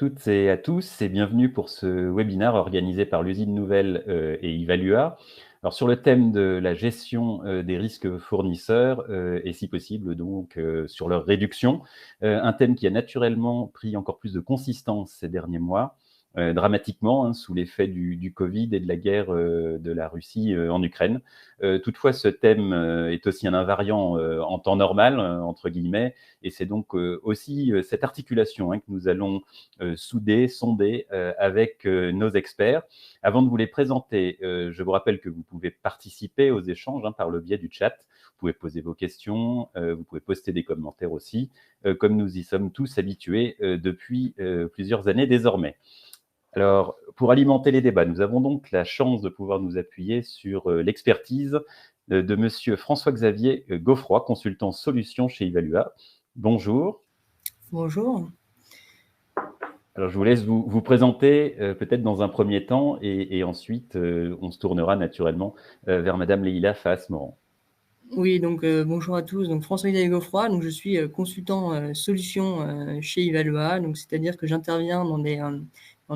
toutes et à tous et bienvenue pour ce webinaire organisé par l'usine Nouvelle et Evalua. Alors sur le thème de la gestion des risques fournisseurs et si possible donc sur leur réduction, un thème qui a naturellement pris encore plus de consistance ces derniers mois, dramatiquement sous l'effet du Covid et de la guerre de la Russie en Ukraine. Toutefois, ce thème est aussi un invariant en temps normal, entre guillemets, et c'est donc aussi cette articulation que nous allons sonder avec nos experts. Avant de vous les présenter, je vous rappelle que vous pouvez participer aux échanges par le biais du chat. Vous pouvez poser vos questions, vous pouvez poster des commentaires aussi, comme nous y sommes tous habitués depuis plusieurs années désormais. Alors, pour alimenter les débats, nous avons donc la chance de pouvoir nous appuyer sur l'expertise de Monsieur François-Xavier Gaufroy, consultant solutions chez Evalua. Bonjour. Bonjour. Alors, je vous laisse vous présenter peut-être dans un premier temps et ensuite, on se tournera naturellement vers Madame Leïla Faas-Morand. Oui, donc bonjour à tous. Donc François-Xavier Gaufroy, donc je suis consultant solutions chez Evalua. Donc c'est-à-dire que j'interviens dans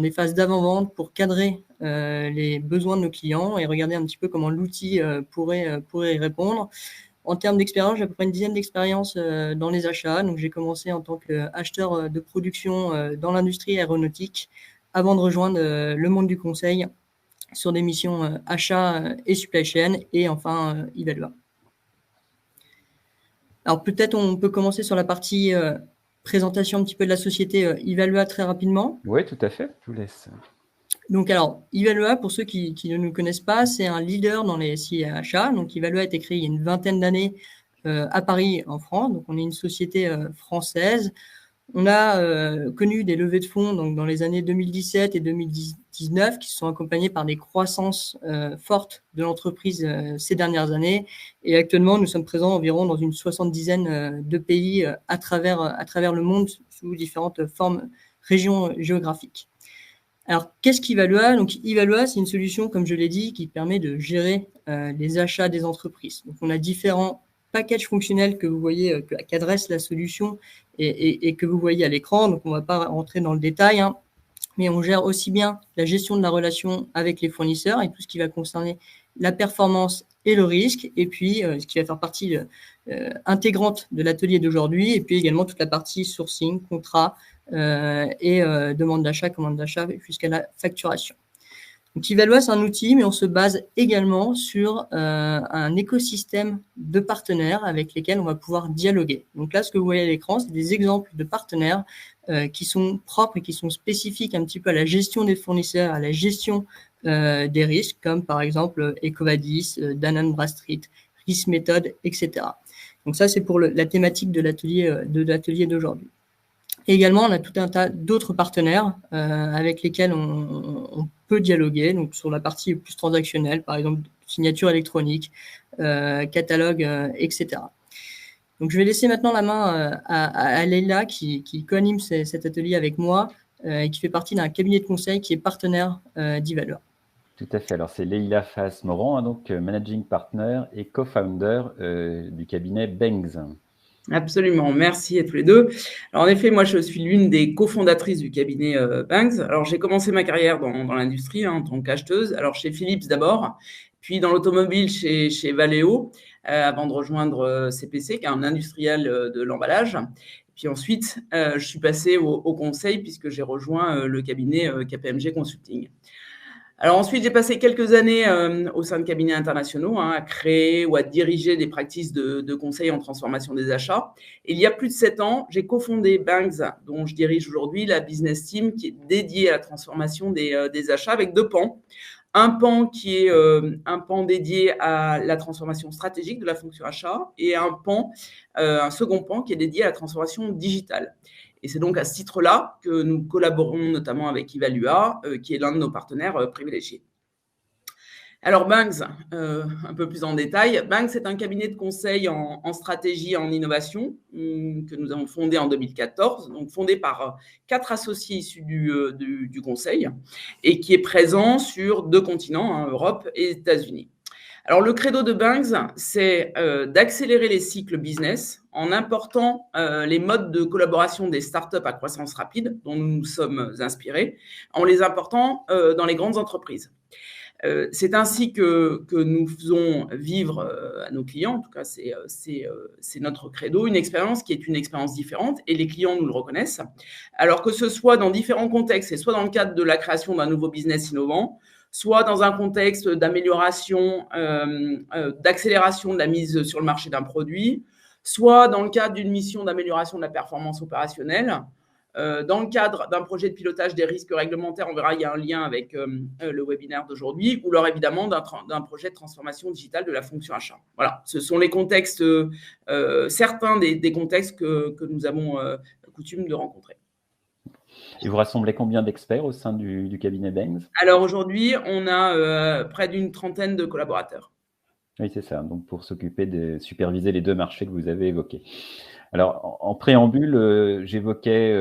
des phases d'avant-vente pour cadrer les besoins de nos clients et regarder un petit peu comment l'outil pourrait y répondre. En termes d'expérience, j'ai à peu près une dizaine d'expériences dans les achats. Donc j'ai commencé en tant qu'acheteur de production dans l'industrie aéronautique avant de rejoindre le monde du conseil sur des missions achat et supply chain et enfin Evalua. Alors peut-être on peut commencer sur la partie présentation un petit peu de la société Evalua très rapidement. Oui, tout à fait, je vous laisse. Donc alors, Evalua, pour ceux qui ne nous connaissent pas, c'est un leader dans les SI et achats. Donc Evalua a été créé il y a une vingtaine d'années à Paris, en France. Donc on est une société française. On a connu des levées de fonds donc, dans les années 2017 et 2019 qui se sont accompagnées par des croissances fortes de l'entreprise ces dernières années. Et actuellement, nous sommes présents environ dans une 70aine de pays à travers le monde sous différentes formes, régions géographiques. Alors, qu'est-ce qu'Evalua ? Donc, Evalua, c'est une solution, comme je l'ai dit, qui permet de gérer les achats des entreprises. Donc, on a différents packages fonctionnels que vous voyez, qu'adresse la solution et que vous voyez à l'écran. Donc, on ne va pas rentrer dans le détail, mais on gère aussi bien la gestion de la relation avec les fournisseurs et tout ce qui va concerner la performance et le risque, et puis ce qui va faire partie intégrante de l'atelier d'aujourd'hui, et puis également toute la partie sourcing, contrat et demande d'achat, commande d'achat, jusqu'à la facturation. Donc, Evalua, c'est un outil, mais on se base également sur un écosystème de partenaires avec lesquels on va pouvoir dialoguer. Donc là, ce que vous voyez à l'écran, c'est des exemples de partenaires qui sont propres et qui sont spécifiques un petit peu à la gestion des fournisseurs, à la gestion des risques, comme par exemple Ecovadis, Dun & Bradstreet, Risk Method, etc. Donc ça, c'est pour la thématique de l'atelier d'aujourd'hui. Et également, on a tout un tas d'autres partenaires avec lesquels on peut dialoguer, donc sur la partie plus transactionnelle, par exemple signature électronique, catalogue, etc. Donc, je vais laisser maintenant la main à Leïla qui co-anime cet atelier avec moi et qui fait partie d'un cabinet de conseil qui est partenaire d'Evalua. Tout à fait. Alors, c'est Leïla Faas-Morand, donc managing partner et co-founder du cabinet Bangs. Absolument, merci à tous les deux. Alors en effet, moi je suis l'une des cofondatrices du cabinet Banks. Alors j'ai commencé ma carrière dans l'industrie en tant qu'acheteuse, alors chez Philips d'abord, puis dans l'automobile chez Valeo, avant de rejoindre CPC, qui est un industriel de l'emballage. Puis ensuite, je suis passée au conseil puisque j'ai rejoint le cabinet KPMG Consulting. Alors ensuite, j'ai passé quelques années au sein de cabinets internationaux à créer ou à diriger des pratiques de conseil en transformation des achats. Et il y a plus de 7 ans, j'ai cofondé Banks, dont je dirige aujourd'hui la business team qui est dédiée à la transformation des achats avec 2 pans. Un pan qui est un pan dédié à la transformation stratégique de la fonction achat et un second pan qui est dédié à la transformation digitale. Et c'est donc à ce titre-là que nous collaborons notamment avec Evalua, qui est l'un de nos partenaires privilégiés. Alors Banks, un peu plus en détail, Banks est un cabinet de conseil en stratégie et en innovation que nous avons fondé en 2014, donc fondé par 4 associés issus du conseil et qui est présent sur 2 continents, Europe et États-Unis. Alors, le credo de Banks, c'est d'accélérer les cycles business en important les modes de collaboration des startups à croissance rapide, dont nous nous sommes inspirés, en les important dans les grandes entreprises. C'est ainsi que nous faisons vivre à nos clients, en tout cas c'est notre credo, une expérience qui est une expérience différente et les clients nous le reconnaissent. Alors que ce soit dans différents contextes, et soit dans le cadre de la création d'un nouveau business innovant, soit dans un contexte d'amélioration, d'accélération de la mise sur le marché d'un produit, soit dans le cadre d'une mission d'amélioration de la performance opérationnelle. Dans le cadre d'un projet de pilotage des risques réglementaires, on verra, il y a un lien avec le webinaire d'aujourd'hui, ou alors évidemment d'un projet de transformation digitale de la fonction achat. Voilà, ce sont les contextes, certains des contextes que nous avons coutume de rencontrer. Et vous rassemblez combien d'experts au sein du cabinet Banks? Alors aujourd'hui, on a près d'une trentaine de collaborateurs. Oui, c'est ça, donc pour s'occuper de superviser les 2 marchés que vous avez évoqués. Alors, en préambule, j'évoquais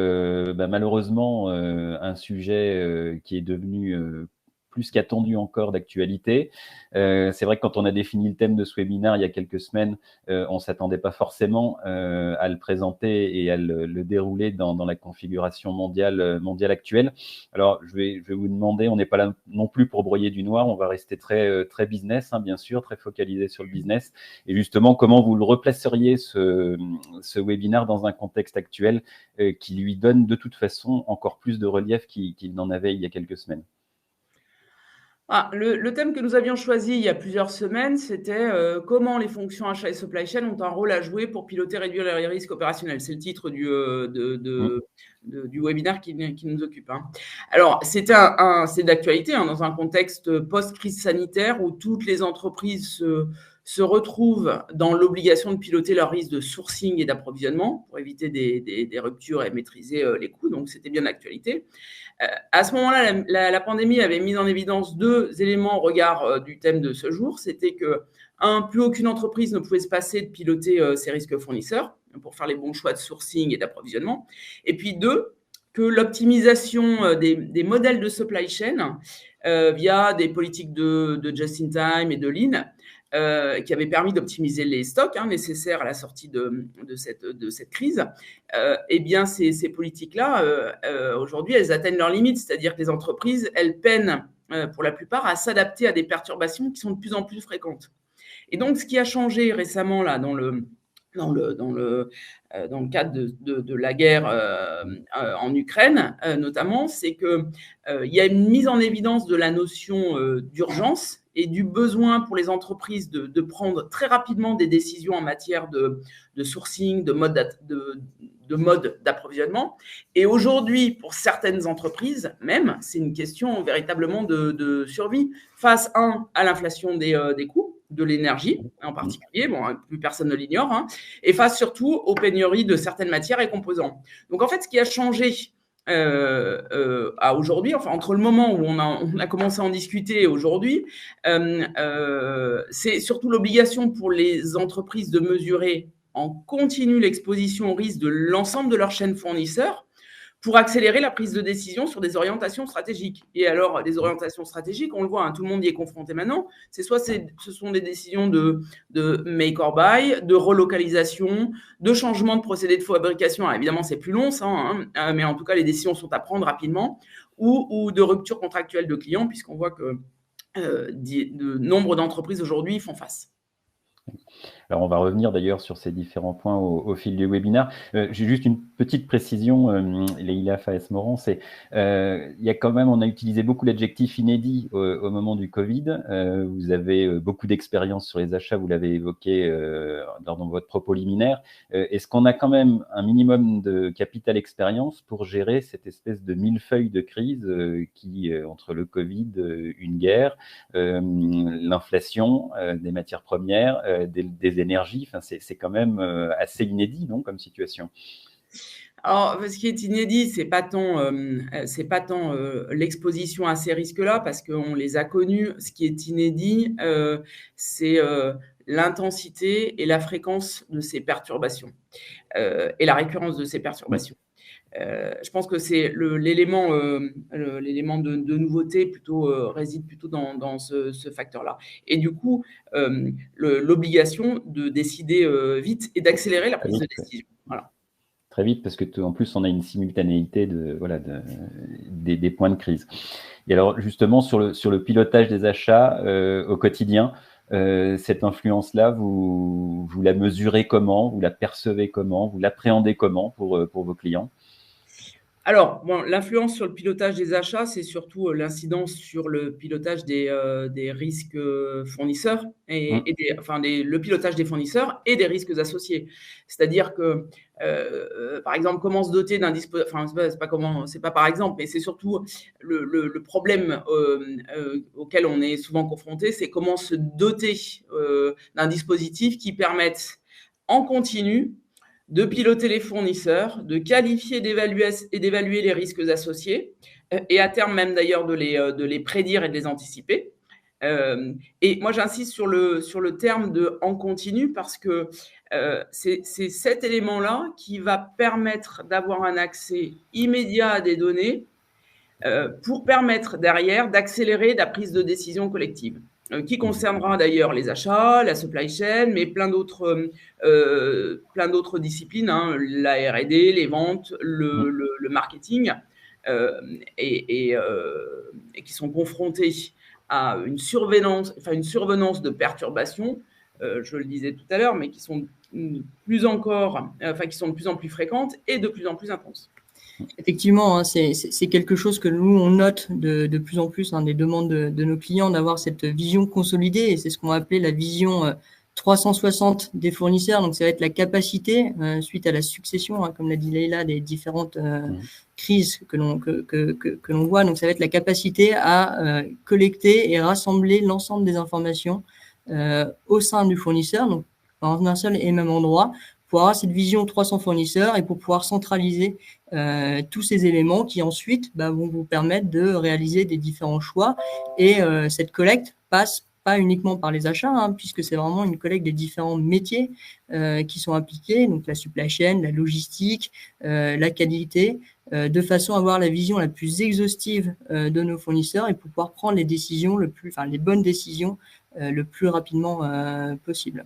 malheureusement un sujet qui est devenu plus qu'attendu encore d'actualité. C'est vrai que quand on a défini le thème de ce webinaire il y a quelques semaines, on ne s'attendait pas forcément à le présenter et à le dérouler dans la configuration mondiale actuelle. Alors, je vais vous demander, on n'est pas là non plus pour broyer du noir, on va rester très business, hein, bien sûr, très focalisé sur le business. Et justement, comment vous le replaceriez, ce webinaire, dans un contexte actuel qui lui donne de toute façon encore plus de relief qu'il n'en avait il y a quelques semaines? Le thème que nous avions choisi il y a plusieurs semaines, c'était comment les fonctions achat et supply chain ont un rôle à jouer pour piloter et réduire les risques opérationnels. C'est le titre du webinaire qui nous occupe. Hein. Alors, c'est d'actualité dans un contexte post-crise sanitaire où toutes les entreprises se retrouvent dans l'obligation de piloter leurs risques de sourcing et d'approvisionnement pour éviter des ruptures et maîtriser les coûts. Donc, c'était bien d'actualité. À ce moment-là, la pandémie avait mis en évidence 2 éléments au regard du thème de ce jour. C'était que, plus aucune entreprise ne pouvait se passer de piloter ses risques fournisseurs pour faire les bons choix de sourcing et d'approvisionnement. Et puis 2, que l'optimisation des modèles de supply chain via des politiques de just-in-time et de lean qui avait permis d'optimiser les stocks nécessaires à la sortie de cette crise, eh bien, ces politiques-là, aujourd'hui, elles atteignent leurs limites. C'est-à-dire que les entreprises, elles peinent, pour la plupart, à s'adapter à des perturbations qui sont de plus en plus fréquentes. Et donc, ce qui a changé récemment là, dans le cadre de la guerre en Ukraine, notamment, c'est qu'il y a une mise en évidence de la notion d'urgence et du besoin pour les entreprises de prendre très rapidement des décisions en matière de sourcing, de mode d'approvisionnement. Et aujourd'hui, pour certaines entreprises, même, c'est une question véritablement de survie face, à l'inflation des coûts, de l'énergie en particulier, plus personne ne l'ignore, et face surtout aux pénuries de certaines matières et composants. Donc en fait, ce qui a changé à aujourd'hui, enfin entre le moment où on a commencé à en discuter et aujourd'hui, c'est surtout l'obligation pour les entreprises de mesurer en continu l'exposition au risque de l'ensemble de leur chaîne fournisseurs pour accélérer la prise de décision sur des orientations stratégiques. Et alors, les orientations stratégiques, on le voit, tout le monde y est confronté maintenant, ce sont des décisions de make or buy, de relocalisation, de changement de procédé de fabrication. Alors, évidemment, c'est plus long, ça, mais en tout cas, les décisions sont à prendre rapidement, ou de rupture contractuelle de clients, puisqu'on voit que de nombre d'entreprises aujourd'hui font face. Alors, on va revenir d'ailleurs sur ces différents points au fil du webinaire. J'ai juste une petite précision, Leïla Faes-Moran, c'est il y a quand même, on a utilisé beaucoup l'adjectif inédit au moment du Covid. Vous avez beaucoup d'expérience sur les achats, vous l'avez évoqué dans votre propos liminaire. Est-ce qu'on a quand même un minimum de capital expérience pour gérer cette espèce de millefeuille de crise qui, entre le Covid, une guerre, l'inflation des matières premières, des énergies, enfin, c'est quand même assez inédit, non, comme situation? Alors, ce qui est inédit, c'est pas tant l'exposition à ces risques-là, parce qu'on les a connus. Ce qui est inédit, c'est l'intensité et la fréquence de ces perturbations et la récurrence de ces perturbations. je pense que c'est l'élément de nouveauté réside plutôt dans ce facteur-là. Et du coup, l'obligation de décider vite et d'accélérer la prise de décision. Voilà. Très vite, parce que en plus, on a une simultanéité des points de crise. Et alors, justement, sur le pilotage des achats au quotidien, cette influence-là, vous la mesurez comment? Vous la percevez comment? Vous l'appréhendez comment pour vos clients? Alors, bon, l'influence sur le pilotage des achats, c'est surtout l'incidence sur le pilotage des risques fournisseurs le pilotage des fournisseurs et des risques associés. C'est-à-dire que, par exemple, comment se doter d'un dispositif, enfin, c'est pas par exemple, mais c'est surtout le problème auquel on est souvent confronté, c'est comment se doter d'un dispositif qui permette en continu de piloter les fournisseurs, de qualifier et d'évaluer les risques associés, et à terme même d'ailleurs de les prédire et de les anticiper. Et moi, j'insiste sur le terme de « en continu » parce que c'est cet élément-là qui va permettre d'avoir un accès immédiat à des données pour permettre derrière d'accélérer la prise de décision collective. Qui concernera d'ailleurs les achats, la supply chain, mais plein d'autres disciplines, hein, la R&D, les ventes, le marketing, et qui sont confrontés à une survenance de perturbations, je le disais tout à l'heure, mais qui sont de plus en plus fréquentes et de plus en plus intenses. Effectivement, hein, c'est quelque chose que nous, on note de plus en plus, hein, des demandes de nos clients, d'avoir cette vision consolidée, et c'est ce qu'on va appeler la vision 360 des fournisseurs. Donc, ça va être la capacité, suite à la succession, hein, comme l'a dit Leïla, des différentes crises que l'on voit. Donc, ça va être la capacité à collecter et rassembler l'ensemble des informations au sein du fournisseur, donc dans un seul et même endroit, pour avoir cette vision 300 fournisseurs et pour pouvoir centraliser tous ces éléments qui ensuite vont vous permettre de réaliser des différents choix. Et cette collecte passe pas uniquement par les achats, hein, puisque c'est vraiment une collecte des différents métiers qui sont appliqués, donc la supply chain, la logistique, la qualité, de façon à avoir la vision la plus exhaustive de nos fournisseurs et pour pouvoir prendre les bonnes décisions le plus rapidement possible.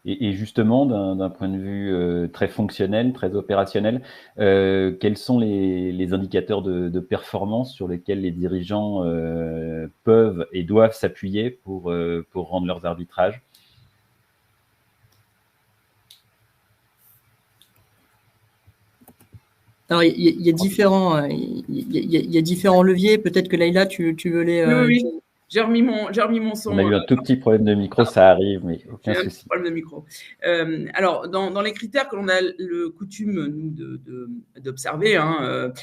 Et justement, d'un point de vue très fonctionnel, très opérationnel, quels sont les indicateurs de performance sur lesquels les dirigeants peuvent et doivent s'appuyer pour rendre leurs arbitrages? Alors, il y a différents leviers. Peut-être que Leïla, tu veux les... Oui. J'ai remis mon son. On a eu un tout petit problème de micro, ça arrive, mais aucun souci. Un petit problème de micro. Alors, dans les critères que l'on a le coutume, nous, d'observer, hein,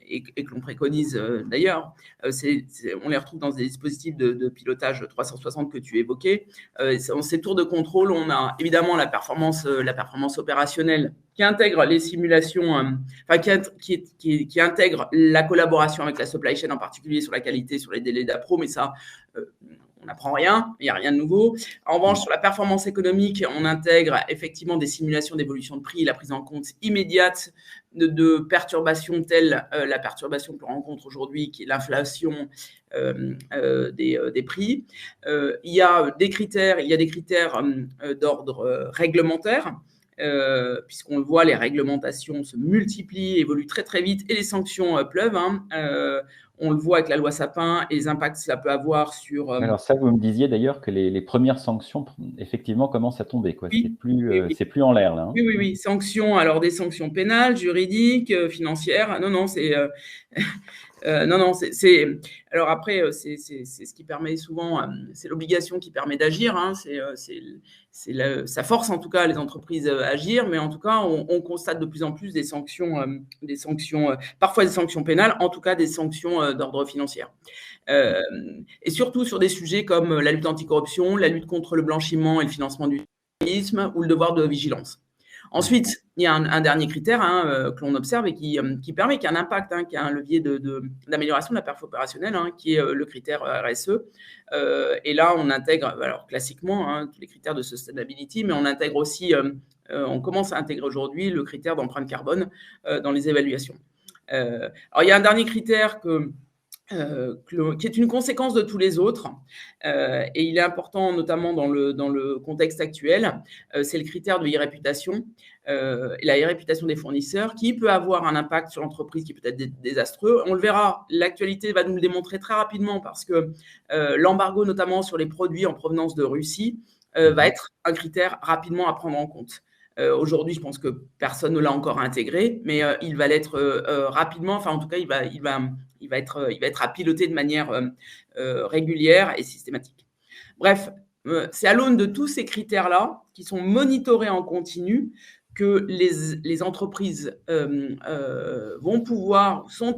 et que l'on préconise d'ailleurs, on les retrouve dans des dispositifs de pilotage 360 que tu évoquais. Dans ces tours de contrôle, on a évidemment la performance opérationnelle qui intègre les simulations, qui intègre la collaboration avec la supply chain, en particulier sur la qualité, sur les délais d'appro, mais ça, on n'apprend rien, il n'y a rien de nouveau. En revanche, sur la performance économique, on intègre effectivement des simulations d'évolution de prix, la prise en compte immédiate de perturbations telles la perturbation que l'on rencontre aujourd'hui, qui est l'inflation des prix. Il y a des critères d'ordre réglementaire, puisqu'on le voit, les réglementations se multiplient, évoluent très très vite et les sanctions pleuvent. Hein. On le voit avec la loi Sapin et les impacts que cela peut avoir sur… Alors ça, vous me disiez d'ailleurs que les premières sanctions, effectivement, commencent à tomber, quoi. Oui, c'est plus en l'air, là. Hein. Oui. Sanctions, alors des sanctions pénales, juridiques, financières. Non, c'est… Alors après, c'est ce qui permet souvent, c'est l'obligation qui permet d'agir. Hein, ça force en tout cas les entreprises à agir, mais en tout cas, on constate de plus en plus des sanctions, parfois des sanctions pénales, en tout cas des sanctions d'ordre financier. Et surtout sur des sujets comme la lutte anticorruption, la lutte contre le blanchiment et le financement du terrorisme ou le devoir de vigilance. Ensuite, il y a un dernier critère que l'on observe et qui permet, qui a un impact, qui a un levier d'amélioration de la performance opérationnelle, qui est le critère RSE. Et là, on intègre, alors classiquement, tous les critères de sustainability, mais on intègre aussi, on commence à intégrer aujourd'hui le critère d'empreinte carbone dans les évaluations. Alors, il y a un dernier critère qui est une conséquence de tous les autres, et il est important notamment dans le contexte actuel, c'est le critère de e-réputation, et la e-réputation des fournisseurs, qui peut avoir un impact sur l'entreprise qui peut être désastreux. On le verra, l'actualité va nous le démontrer très rapidement, parce que l'embargo, notamment sur les produits en provenance de Russie, va être un critère rapidement à prendre en compte. Aujourd'hui, je pense que personne ne l'a encore intégré, mais il va l'être rapidement. Enfin, en tout cas, il va être à piloter de manière régulière et systématique. Bref, c'est à l'aune de tous ces critères-là, qui sont monitorés en continu, que les entreprises sont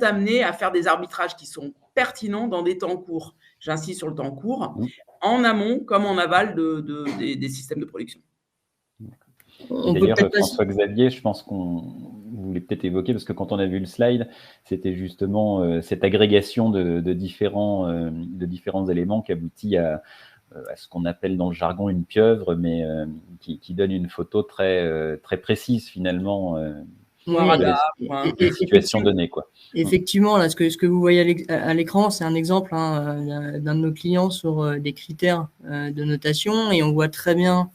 amenées à faire des arbitrages qui sont pertinents dans des temps courts. J'insiste sur le temps court, en amont comme en aval des systèmes de production. D'ailleurs, François-Xavier, je pense qu'on voulait peut-être évoquer, parce que quand on a vu le slide, c'était justement cette agrégation de différents éléments qui aboutit à ce qu'on appelle dans le jargon une pieuvre, mais qui donne une photo très précise finalement de la situation donnée, quoi. Effectivement, là, ce que vous voyez à l'écran, c'est un exemple d'un de nos clients sur des critères de notation, et on voit très bien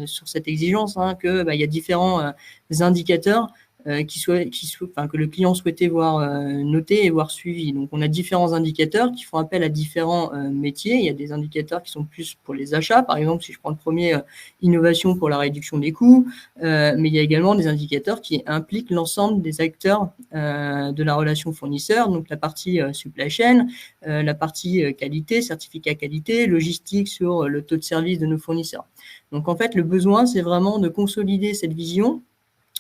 sur cette exigence que il y a différents indicateurs que le client souhaitait voir notés et voir suivis. Donc, on a différents indicateurs qui font appel à différents métiers. Il y a des indicateurs qui sont plus pour les achats. Par exemple, si je prends le premier, innovation pour la réduction des coûts. Mais il y a également des indicateurs qui impliquent l'ensemble des acteurs de la relation fournisseur. Donc, la partie supply chain, la partie qualité, certificat qualité, logistique sur le taux de service de nos fournisseurs. Donc, en fait, le besoin, c'est vraiment de consolider cette vision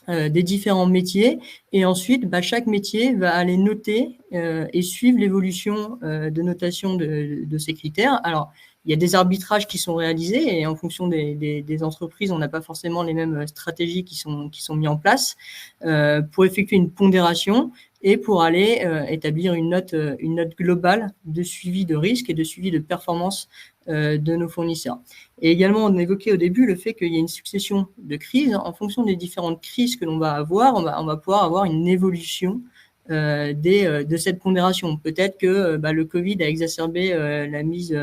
des différents métiers, et ensuite chaque métier va aller noter et suivre l'évolution de notation de ces critères. Alors, il y a des arbitrages qui sont réalisés, et en fonction des entreprises, on n'a pas forcément les mêmes stratégies qui sont mises en place pour effectuer une pondération et pour aller établir une note globale de suivi de risque et de suivi de performance de nos fournisseurs. Et également, on évoquait au début le fait qu'il y a une succession de crises. En fonction des différentes crises que l'on va avoir, on va pouvoir avoir une évolution de cette pondération. Peut-être que le Covid a exacerbé la mise,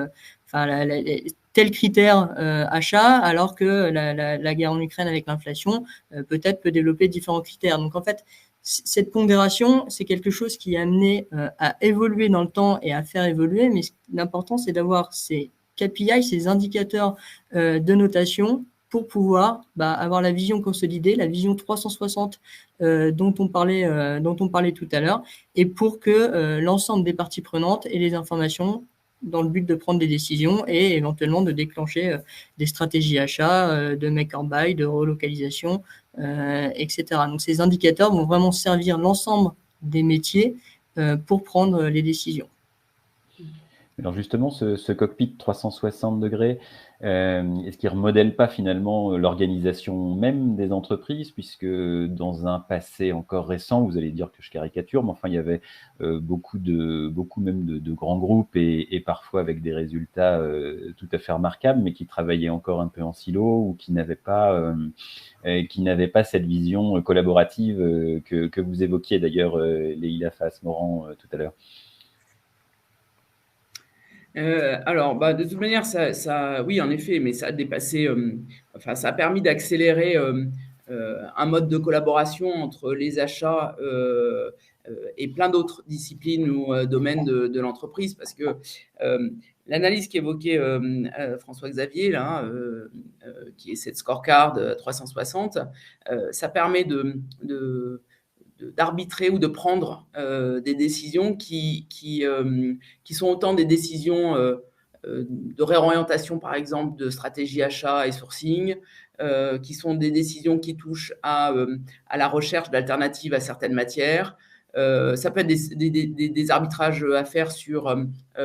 tel critère achat, alors que la guerre en Ukraine avec l'inflation peut-être peut développer différents critères. Donc en fait, cette pondération, c'est quelque chose qui est amené à évoluer dans le temps et à faire évoluer, mais l'important, c'est d'avoir ces KPI, ces indicateurs de notation, pour pouvoir avoir la vision consolidée, la vision 360 dont on parlait tout à l'heure, et pour que l'ensemble des parties prenantes aient les informations dans le but de prendre des décisions et éventuellement de déclencher des stratégies achats, de make or buy, de relocalisation, etc. Donc ces indicateurs vont vraiment servir l'ensemble des métiers pour prendre les décisions. Alors justement, ce cockpit 360 degrés, est-ce qu'il ne remodèle pas finalement l'organisation même des entreprises, puisque dans un passé encore récent, vous allez dire que je caricature, mais enfin il y avait beaucoup même de grands groupes et parfois avec des résultats tout à fait remarquables, mais qui travaillaient encore un peu en silo, ou qui n'avaient pas cette vision collaborative que vous évoquiez d'ailleurs, Leïla Faas-Morand, tout à l'heure. Alors, de toute manière, ça, oui, en effet, mais ça a dépassé, ça a permis d'accélérer un mode de collaboration entre les achats et plein d'autres disciplines ou domaines de l'entreprise, parce que l'analyse qu'évoquait François-Xavier, là, qui est cette scorecard 360, ça permet d'arbitrer ou de prendre des décisions qui sont autant des décisions de réorientation, par exemple, de stratégie achat et sourcing, qui sont des décisions qui touchent à la recherche d'alternatives à certaines matières, Ça peut être des arbitrages à faire sur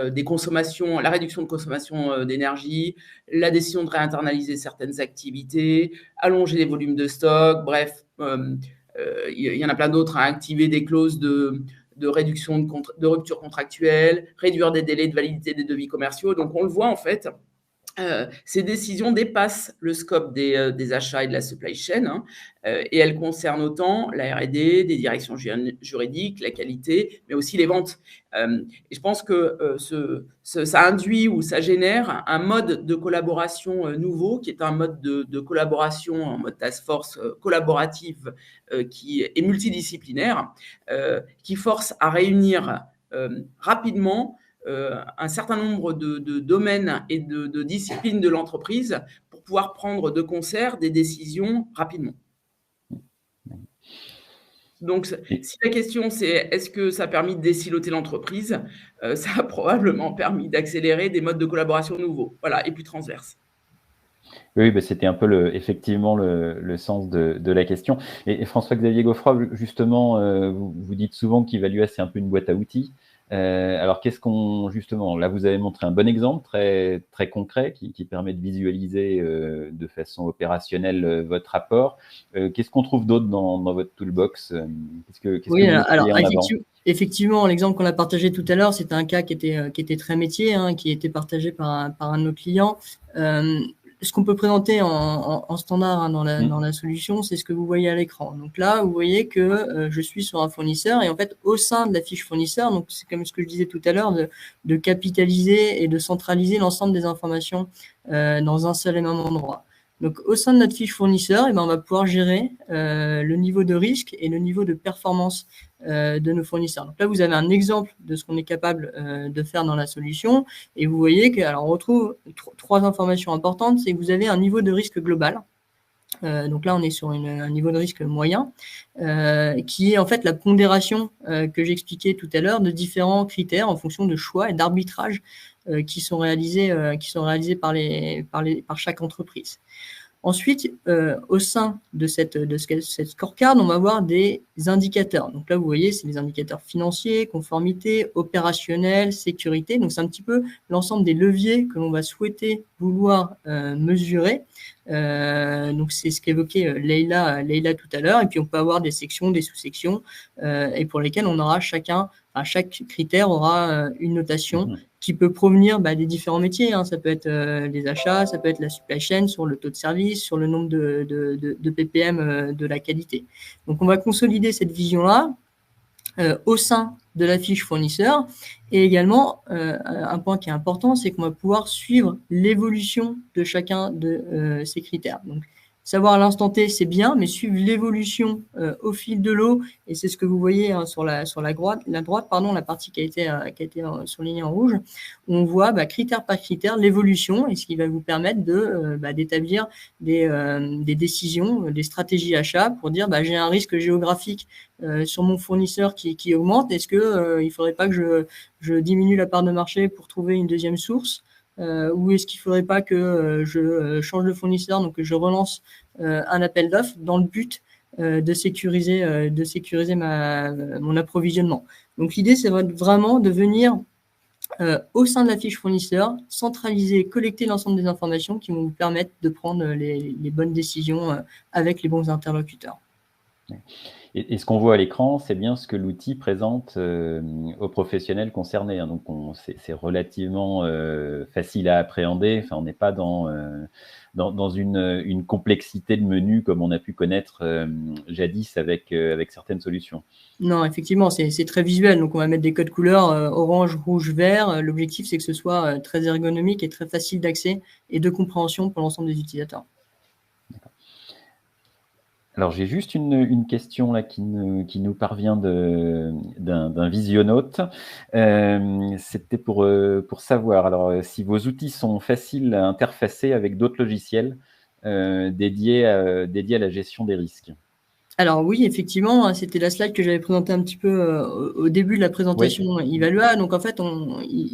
des consommations, la réduction de consommation d'énergie, la décision de réinternaliser certaines activités, allonger les volumes de stock, bref, il y en a plein d'autres, à activer des clauses de réduction de rupture contractuelle, réduire des délais de validité des devis commerciaux. Donc, on le voit en fait, ces décisions dépassent le scope des achats et de la supply chain, hein, et elles concernent autant la R&D, des directions juridiques, la qualité, mais aussi les ventes. Et je pense que ça induit ou ça génère un mode de collaboration nouveau, qui est un mode de collaboration en mode task force collaborative qui est multidisciplinaire, qui force à réunir rapidement un certain nombre de domaines et de disciplines de l'entreprise pour pouvoir prendre de concert des décisions rapidement. Donc, si la question c'est est-ce que ça a permis de désiloter l'entreprise, ça a probablement permis d'accélérer des modes de collaboration nouveaux, voilà, et plus transverses. Oui, bah, c'était un peu effectivement le sens de la question. Et François-Xavier Gaufroy, justement, vous dites souvent qu'Evalua, c'est un peu une boîte à outils. Alors, justement, là, vous avez montré un bon exemple très, très concret qui permet de visualiser de façon opérationnelle votre rapport. Qu'est-ce qu'on trouve d'autre dans votre toolbox? Oui, alors effectivement, l'exemple qu'on a partagé tout à l'heure, c'était un cas qui était très métier, hein, qui était partagé par un de nos clients. Ce qu'on peut présenter en standard, hein, dans la solution, c'est ce que vous voyez à l'écran. Donc là, vous voyez que je suis sur un fournisseur et en fait, au sein de la fiche fournisseur, donc c'est comme ce que je disais tout à l'heure, de capitaliser et de centraliser l'ensemble des informations dans un seul et même endroit. Donc, au sein de notre fiche fournisseur, on va pouvoir gérer le niveau de risque et le niveau de performance de nos fournisseurs. Donc là, vous avez un exemple de ce qu'on est capable de faire dans la solution. Et vous voyez on retrouve trois informations importantes. C'est que vous avez un niveau de risque global. Donc là, on est sur un niveau de risque moyen, qui est en fait la pondération que j'expliquais tout à l'heure de différents critères en fonction de choix et d'arbitrage qui sont réalisés par chaque entreprise. Ensuite, au sein de cette scorecard, on va avoir des indicateurs. Donc là, vous voyez, c'est des indicateurs financiers, conformité, opérationnel, sécurité. Donc, c'est un petit peu l'ensemble des leviers que l'on va souhaiter vouloir mesurer. Donc, c'est ce qu'évoquait Leïla tout à l'heure. Et puis, on peut avoir des sections, des sous-sections, et pour lesquelles on aura chaque critère aura une notation qui peut provenir des différents métiers, hein. Ça peut être les achats, ça peut être la supply chain, sur le taux de service, sur le nombre de ppm de la qualité. Donc, on va consolider cette vision-là au sein de la fiche fournisseur. Et également, un point qui est important, c'est qu'on va pouvoir suivre l'évolution de chacun de ces critères. Donc, savoir à l'instant T, c'est bien, mais suivre l'évolution au fil de l'eau, et c'est ce que vous voyez, hein, sur la droite, la partie qui a été surlignée en rouge, où on voit critère par critère l'évolution, et ce qui va vous permettre d'établir des décisions, des stratégies achats pour dire j'ai un risque géographique sur mon fournisseur qui augmente. Est-ce que il faudrait pas que je diminue la part de marché pour trouver une deuxième source? Ou est-ce qu'il ne faudrait pas que je change de fournisseur, donc que je relance un appel d'offres dans le but de sécuriser mon approvisionnement. Donc l'idée, c'est vraiment de venir au sein de la fiche fournisseur, centraliser, collecter l'ensemble des informations qui vont vous permettre de prendre les bonnes décisions avec les bons interlocuteurs. Et ce qu'on voit à l'écran, c'est bien ce que l'outil présente aux professionnels concernés, hein. Donc, c'est relativement facile à appréhender. Enfin, on n'est pas dans une complexité de menu comme on a pu connaître jadis avec certaines solutions. Non, effectivement, c'est très visuel. Donc, on va mettre des codes couleurs orange, rouge, vert. L'objectif, c'est que ce soit très ergonomique et très facile d'accès et de compréhension pour l'ensemble des utilisateurs. Alors, j'ai juste une question là qui nous parvient d'un visionnaute. C'était pour savoir, alors, si vos outils sont faciles à interfacer avec d'autres logiciels dédiés à la gestion des risques. Alors oui, effectivement, hein, c'était la slide que j'avais présentée un petit peu au début de la présentation Evalua. Donc en fait,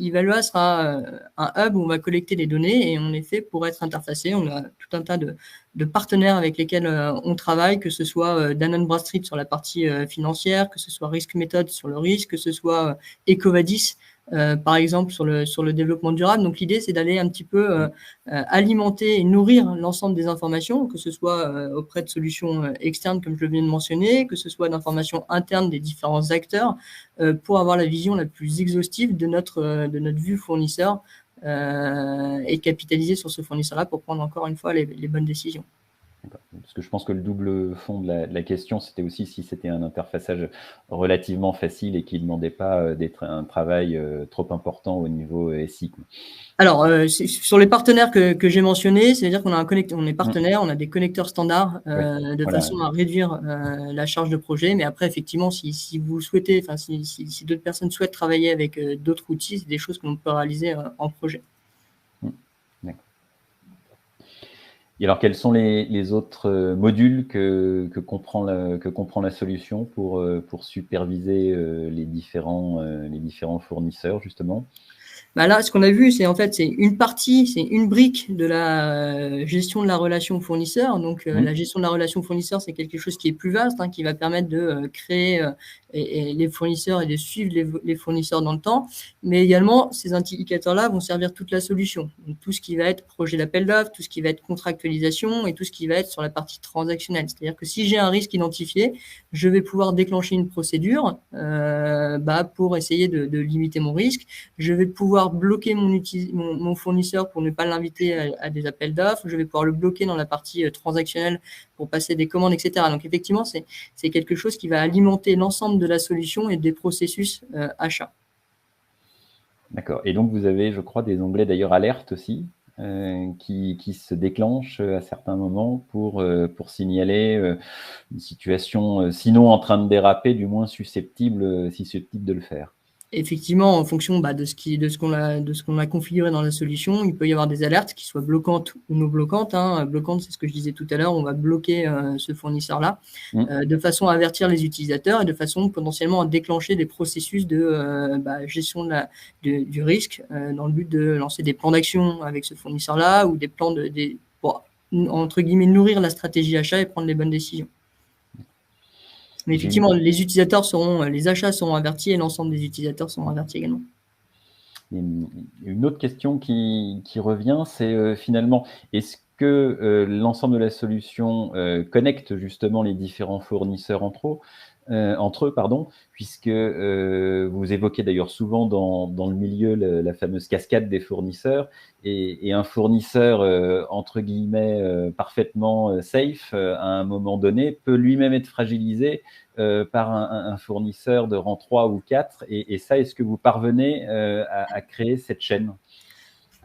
Evalua sera un hub où on va collecter les données et en effet, pour être interfacé, on a tout un tas de partenaires avec lesquels on travaille, que ce soit Dun & Bradstreet sur la partie financière, que ce soit Risk Method sur le risque, que ce soit Ecovadis par exemple sur le développement durable. Donc l'idée, c'est d'aller un petit peu alimenter et nourrir l'ensemble des informations, que ce soit auprès de solutions externes, comme je le viens de mentionner, que ce soit d'informations internes des différents acteurs, pour avoir la vision la plus exhaustive de notre vue fournisseur et capitaliser sur ce fournisseur-là pour prendre encore une fois les bonnes décisions. Parce que je pense que le double fond de la question, c'était aussi si c'était un interfaçage relativement facile et qui ne demandait pas d'être un travail trop important au niveau SI. Alors, sur les partenaires que j'ai mentionnés, c'est-à-dire qu'on a on est partenaire, on a des connecteurs standards façon à réduire la charge de projet. Mais après, effectivement, si vous souhaitez, enfin, si d'autres personnes souhaitent travailler avec d'autres outils, c'est des choses que l'on peut réaliser en projet. D'accord. Et alors, quels sont les autres modules que comprend la solution pour superviser les différents fournisseurs, justement? Bah là, ce qu'on a vu, c'est en fait, c'est une partie, c'est une brique de la gestion de la relation fournisseur. Donc, la gestion de la relation fournisseur, c'est quelque chose qui est plus vaste, hein, qui va permettre de créer et les fournisseurs et de suivre les fournisseurs dans le temps. Mais également, ces indicateurs-là vont servir toute la solution. Donc, tout ce qui va être projet d'appel d'offres, tout ce qui va être contractualisation et tout ce qui va être sur la partie transactionnelle. C'est-à-dire que si j'ai un risque identifié, je vais pouvoir déclencher une procédure pour essayer de limiter mon risque. Je vais pouvoir bloquer mon fournisseur pour ne pas l'inviter à des appels d'offres. Je vais pouvoir le bloquer dans la partie transactionnelle pour passer des commandes, etc. Donc, effectivement, c'est quelque chose qui va alimenter l'ensemble de la solution et des processus achats. D'accord. Et donc, vous avez, je crois, des onglets d'ailleurs alerte aussi qui se déclenchent à certains moments pour signaler une situation, sinon en train de déraper, du moins susceptible de le faire. Effectivement, en fonction de ce qu'on a configuré dans la solution, il peut y avoir des alertes qui soient bloquantes ou non bloquantes. Bloquantes, c'est ce que je disais tout à l'heure, on va bloquer ce fournisseur-là de façon à avertir les utilisateurs et de façon potentiellement à déclencher des processus de gestion du risque dans le but de lancer des plans d'action avec ce fournisseur-là ou des plans pour, entre guillemets, nourrir la stratégie achat et prendre les bonnes décisions. Mais effectivement, les achats seront avertis et l'ensemble des utilisateurs seront avertis également. Une autre question qui revient, c'est finalement, est-ce que l'ensemble de la solution connecte justement les différents fournisseurs entre eux, puisque vous évoquez d'ailleurs souvent dans le milieu la fameuse cascade des fournisseurs, et un fournisseur entre guillemets parfaitement safe à un moment donné peut lui-même être fragilisé par un fournisseur de rang 3 ou 4, et ça, est-ce que vous parvenez à créer cette chaîne ?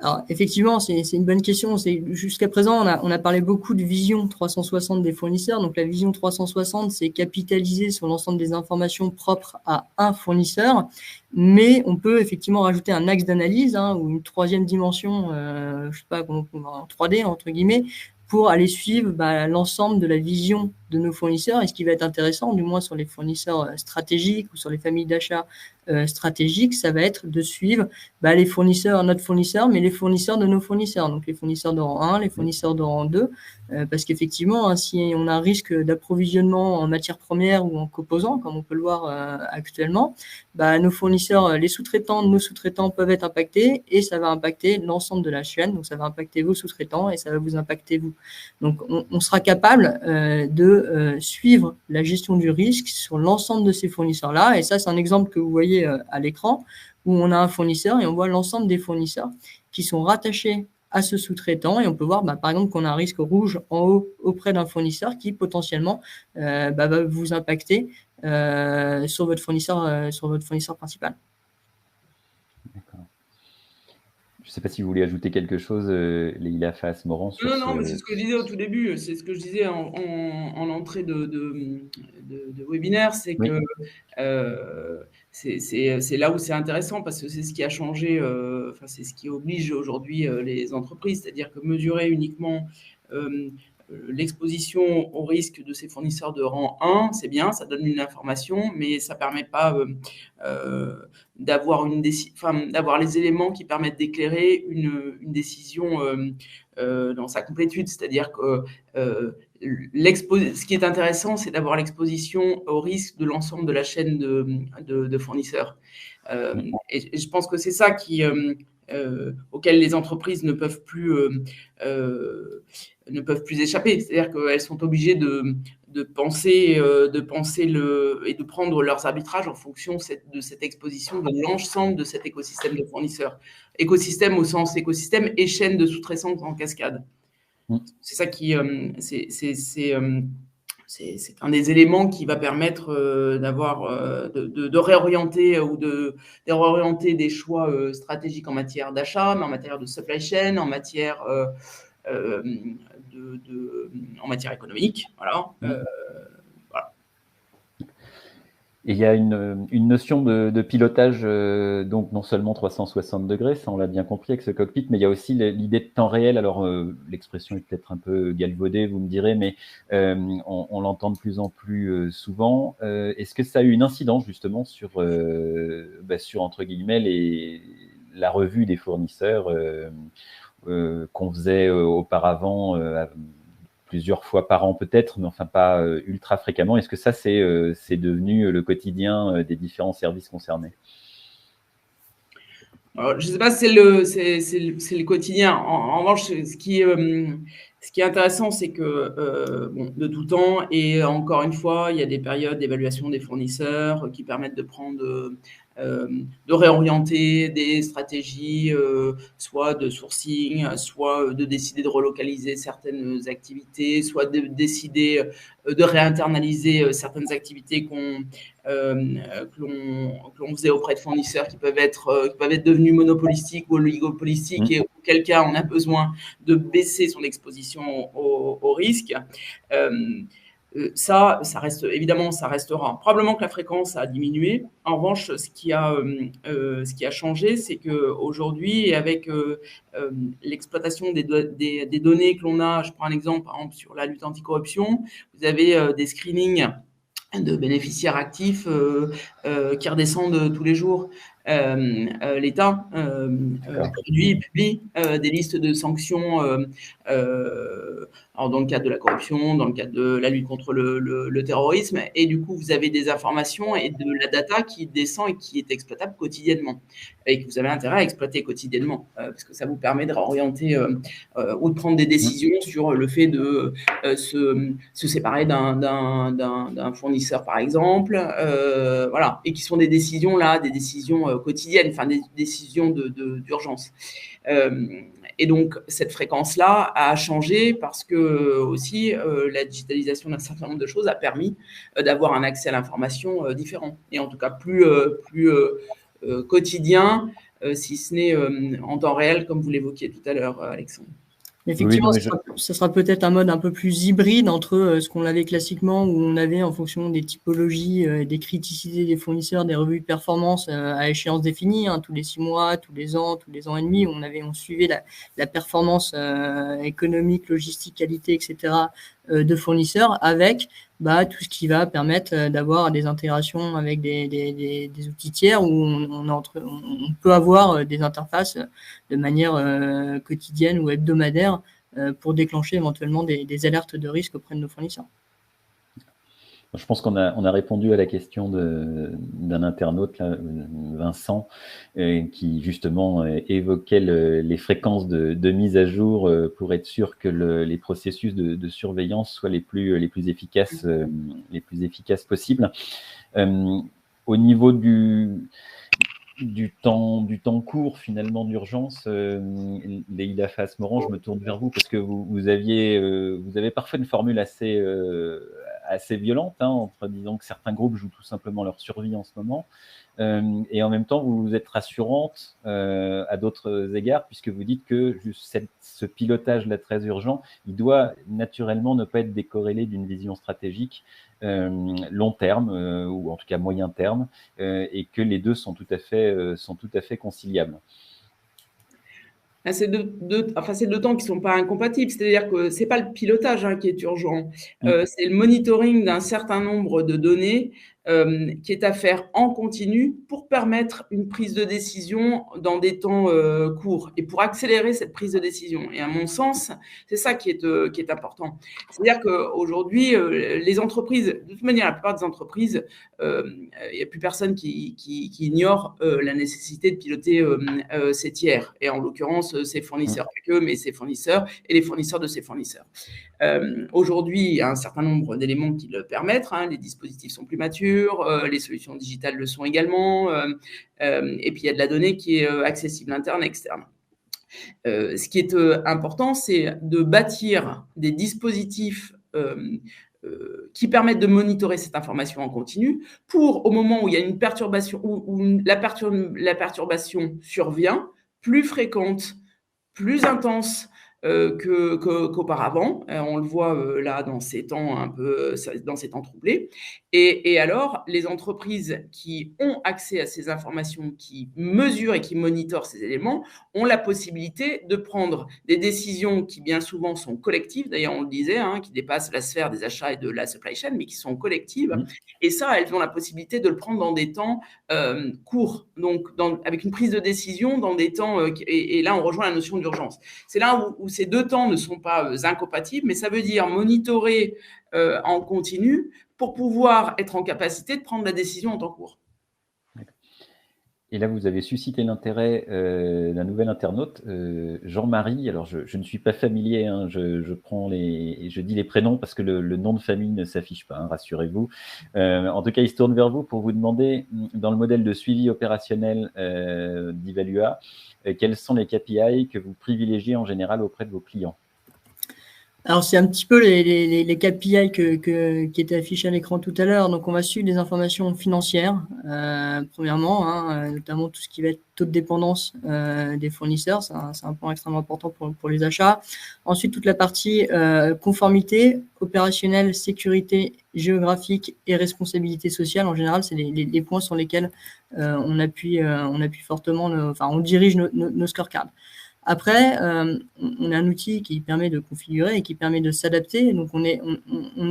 Alors, effectivement, c'est une bonne question. Jusqu'à présent, on a parlé beaucoup de vision 360 des fournisseurs. Donc, la vision 360, c'est capitaliser sur l'ensemble des informations propres à un fournisseur. Mais on peut effectivement rajouter un axe d'analyse ou une troisième dimension, je sais pas, en 3D, entre guillemets, pour aller suivre l'ensemble de la vision de nos fournisseurs. Et ce qui va être intéressant, du moins sur les fournisseurs stratégiques ou sur les familles d'achats stratégiques, ça va être de suivre les fournisseurs, notre fournisseur, mais les fournisseurs de nos fournisseurs. Donc, les fournisseurs de rang 1, les fournisseurs de rang 2, parce qu'effectivement, si on a un risque d'approvisionnement en matières premières ou en composants, comme on peut le voir actuellement, nos fournisseurs, les sous-traitants de nos sous-traitants peuvent être impactés et ça va impacter l'ensemble de la chaîne. Donc, ça va impacter vos sous-traitants et ça va vous impacter vous. Donc, on sera capable de suivre la gestion du risque sur l'ensemble de ces fournisseurs-là. Et ça, c'est un exemple que vous voyez à l'écran où on a un fournisseur et on voit l'ensemble des fournisseurs qui sont rattachés à ce sous-traitant. Et on peut voir, par exemple, qu'on a un risque rouge en haut auprès d'un fournisseur qui potentiellement va vous impacter sur votre fournisseur principal. D'accord. Je ne sais pas si vous voulez ajouter quelque chose, Leïla Faas-Moran. Non, mais c'est ce que je disais au tout début, c'est ce que je disais en entrée de webinaire, c'est que c'est là où c'est intéressant parce que c'est ce qui a changé, c'est ce qui oblige aujourd'hui les entreprises, c'est-à-dire que mesurer uniquement l'exposition au risque de ces fournisseurs de rang 1, c'est bien, ça donne une information, mais ça ne permet pas d'avoir d'avoir les éléments qui permettent d'éclairer une décision dans sa complétude. C'est-à-dire que ce qui est intéressant, c'est d'avoir l'exposition au risque de l'ensemble de la chaîne de fournisseurs. Et je pense que c'est ça auquel les entreprises ne peuvent plus échapper. C'est-à-dire qu'elles sont obligées de penser et de prendre leurs arbitrages en fonction de cette exposition de l'ensemble de cet écosystème de fournisseurs. Écosystème au sens écosystème et chaîne de sous-traitance en cascade. C'est ça qui c'est un des éléments qui va permettre de réorienter ou de réorienter des choix stratégiques en matière d'achat, mais en matière de supply chain, en matière en matière économique. Voilà. Et il y a une notion de pilotage, donc non seulement 360 degrés, ça on l'a bien compris avec ce cockpit, mais il y a aussi l'idée de temps réel. Alors l'expression est peut-être un peu galvaudée, vous me direz, mais on l'entend de plus en plus souvent. Est-ce que ça a eu une incidence justement sur entre guillemets la revue des fournisseurs qu'on faisait auparavant plusieurs fois par an peut-être, mais enfin pas ultra fréquemment. Est-ce que ça, c'est devenu le quotidien des différents services concernés? Alors, je ne sais pas si c'est le quotidien. En revanche, ce qui est intéressant, c'est que de tout temps, et encore une fois, il y a des périodes d'évaluation des fournisseurs qui permettent de réorienter des stratégies, soit de sourcing, soit de décider de relocaliser certaines activités, soit de décider de réinternaliser certaines activités que l'on faisait auprès de fournisseurs qui peuvent être devenus monopolistiques ou oligopolistiques, et auquel cas on a besoin de baisser son exposition au risque. Ça restera. Probablement que la fréquence a diminué. En revanche, ce qui a changé, c'est qu'aujourd'hui, avec l'exploitation des données que l'on a, je prends un exemple, par exemple, sur la lutte anticorruption, vous avez des screenings de bénéficiaires actifs qui redescendent tous les jours. L'État publie des listes de sanctions alors dans le cadre de la corruption, dans le cadre de la lutte contre le terrorisme, et du coup vous avez des informations et de la data qui descend et qui est exploitable quotidiennement, et que vous avez intérêt à exploiter quotidiennement, parce que ça vous permet de réorienter ou de prendre des décisions sur le fait de se séparer d'un fournisseur par exemple, voilà, et qui sont des décisions quotidiennes, enfin des décisions d'urgence. Et donc, cette fréquence-là a changé parce que aussi la digitalisation d'un certain nombre de choses a permis d'avoir un accès à l'information différent, et en tout cas plus quotidien, si ce n'est en temps réel, comme vous l'évoquiez tout à l'heure, Alexandre. Effectivement, ça sera peut-être un mode un peu plus hybride entre ce qu'on avait classiquement, où on avait en fonction des typologies, des criticités des fournisseurs, des revues de performance à échéance définie, tous les 6 mois, tous les ans et demi, on suivait la performance économique, logistique, qualité, etc. De fournisseurs, avec tout ce qui va permettre d'avoir des intégrations avec des outils tiers, où on peut avoir des interfaces de manière quotidienne ou hebdomadaire pour déclencher éventuellement des alertes de risque auprès de nos fournisseurs. Je pense qu'on a répondu à la question d'un internaute, là, Vincent, qui justement évoquait les fréquences de mise à jour pour être sûr que les processus de surveillance soient les plus efficaces possibles. Au niveau du temps court finalement d'urgence, Leïla Faas-Morand, je me tourne vers vous parce que vous avez parfois une formule assez violente, entre disant que certains groupes jouent tout simplement leur survie en ce moment, et en même temps vous êtes rassurante à d'autres égards, puisque vous dites que ce pilotage-là très urgent, il doit naturellement ne pas être décorrélé d'une vision stratégique long terme, ou en tout cas moyen terme, et que les deux sont tout à fait conciliables. C'est c'est deux temps qui ne sont pas incompatibles. C'est-à-dire que ce n'est pas le pilotage qui est urgent. C'est le monitoring d'un certain nombre de données qui est à faire en continu pour permettre une prise de décision dans des temps courts et pour accélérer cette prise de décision. Et à mon sens, c'est ça qui est important. C'est-à-dire qu'aujourd'hui, les entreprises, de toute manière, la plupart des entreprises, il n'y a plus personne qui ignore la nécessité de piloter ses tiers. Et en l'occurrence, ses fournisseurs, pas que, mais ses fournisseurs et les fournisseurs de ses fournisseurs. Aujourd'hui, il y a un certain nombre d'éléments qui le permettent. Les dispositifs sont plus matures, les solutions digitales le sont également, et puis il y a de la donnée qui est accessible interne et externe. Ce qui est important, c'est de bâtir des dispositifs qui permettent de monitorer cette information en continu pour, au moment où il y a une perturbation, où la perturbation survient, plus fréquente, plus intense qu'auparavant. On le voit là dans ces temps troublés. Et alors, les entreprises qui ont accès à ces informations, qui mesurent et qui monitorent ces éléments, ont la possibilité de prendre des décisions qui bien souvent sont collectives, d'ailleurs on le disait, qui dépassent la sphère des achats et de la supply chain, mais qui sont collectives. Et ça, elles ont la possibilité de le prendre dans des temps courts, donc avec une prise de décision dans des temps, et là on rejoint la notion d'urgence. C'est là où ces deux temps ne sont pas incompatibles, mais ça veut dire monitorer en continu pour pouvoir être en capacité de prendre la décision en temps court. Et là, vous avez suscité l'intérêt d'un nouvel internaute, Jean-Marie. Alors, je ne suis pas familier, je dis les prénoms parce que le nom de famille ne s'affiche pas, rassurez-vous. En tout cas, il se tourne vers vous pour vous demander, dans le modèle de suivi opérationnel d'Evalua, quels sont les KPI que vous privilégiez en général auprès de vos clients? Alors, c'est un petit peu les KPI qui étaient affichés à l'écran tout à l'heure. Donc, on va suivre des informations financières, premièrement, notamment tout ce qui va être taux de dépendance des fournisseurs. C'est un point extrêmement important pour les achats. Ensuite, toute la partie conformité, opérationnelle, sécurité géographique et responsabilité sociale. En général, c'est les points sur lesquels on appuie fortement, on dirige nos scorecards. Après, on a un outil qui permet de configurer et qui permet de s'adapter. Donc, on est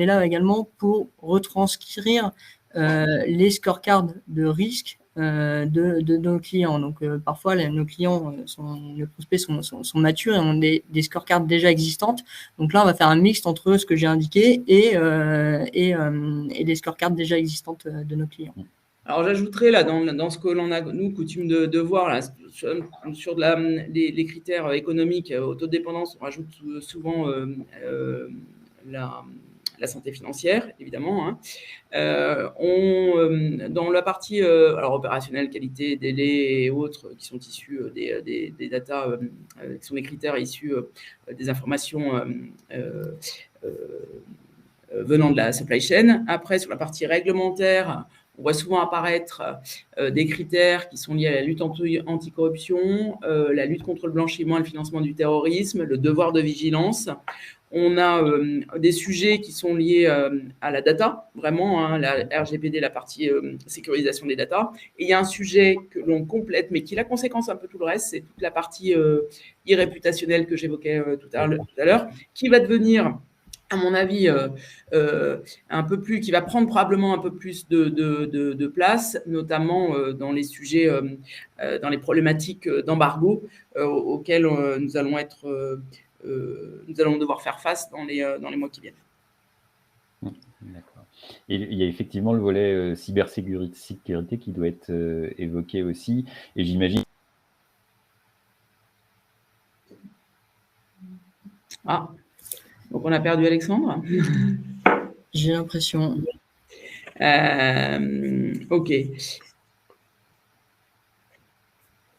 là également pour retranscrire les scorecards de risque de nos clients. Donc, parfois, nos clients, nos prospects sont matures et ont des scorecards déjà existantes. Donc là, on va faire un mix entre ce que j'ai indiqué et les scorecards déjà existantes de nos clients. Alors, j'ajouterais là, dans ce que l'on a, nous, coutume de voir, là, sur les critères économiques, au taux de dépendance, on rajoute souvent la santé financière, évidemment. Dans la partie alors opérationnelle, qualité, délai et autres, qui sont issus des data, qui sont des critères issus des informations venant de la supply chain. Après, sur la partie réglementaire, on voit souvent apparaître des critères qui sont liés à la lutte anticorruption, la lutte contre le blanchiment et le financement du terrorisme, le devoir de vigilance. On a des sujets qui sont liés à la data, vraiment, la RGPD, la partie sécurisation des data. Et il y a un sujet que l'on complète, mais qui est la conséquence un peu tout le reste, c'est toute la partie irréputationnelle que j'évoquais tout à l'heure, qui va devenir, à mon avis, un peu plus, qui va prendre probablement un peu plus de place, notamment dans les sujets, dans les problématiques d'embargo auxquelles nous allons devoir faire face dans les mois qui viennent. D'accord. Et il y a effectivement le volet cybersécurité qui doit être évoqué aussi. Et j'imagine. Ah. Donc, on a perdu Alexandre. J'ai l'impression. OK.